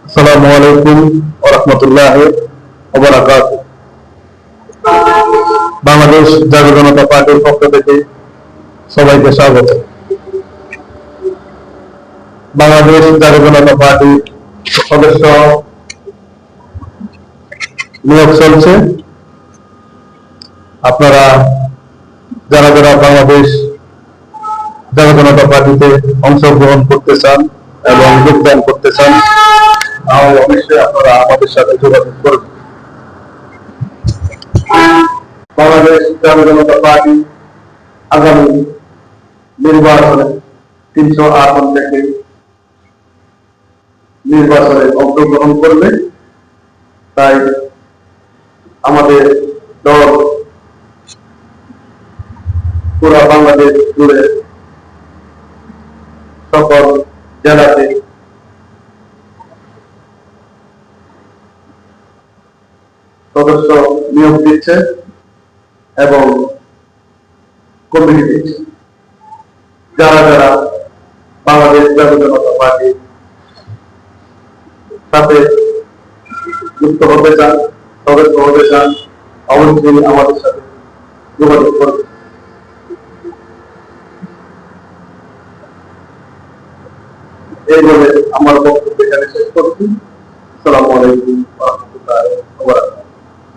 আসসালামু আলাইকুম ওয়া রাহমাতুল্লাহি ওয়া বারাকাতুহু। বাংলাদেশ জাতীয় জনতা পার্টির পক্ষ থেকে সবাইকে স্বাগত। বাংলাদেশ জাতীয় জনতা পার্টির সদস্য নিয়োগ চলছে। আপনারা যারা যারা বাংলাদেশ জাতীয় জনতা পার্টিতে অংশগ্রহণ করতে চান এবং যোগদান করতে চান, অবশ্যই আপনারা আমাদের সাথে যোগাযোগ করবেন। বাংলাদেশ জাতীয় জনতা পার্টি আগামী নির্বাচনে ৩০০ আসন থেকে নির্বাচনে অংশগ্রহণ করবে। তাই আমাদের দল পুরা বাংলাদেশ জুড়ে সকল জেলাতে সদস্য নিয়োগ দিচ্ছে এবং কমিটি দিচ্ছে। যারা যারা বাংলাদেশ জাতীয় জনতা পার্টির সাথে যুক্ত হতে চান, সদস্য হতে চান, অবশ্যই আমাদের সাথে যোগাযোগ করবে। এই বলে আমার বক্তব্য এখানে শেষ করছি। আসসালামু আলাইকুম ওয়া রাহমাতুল্লাহি ওয়া বারাকাতুহু।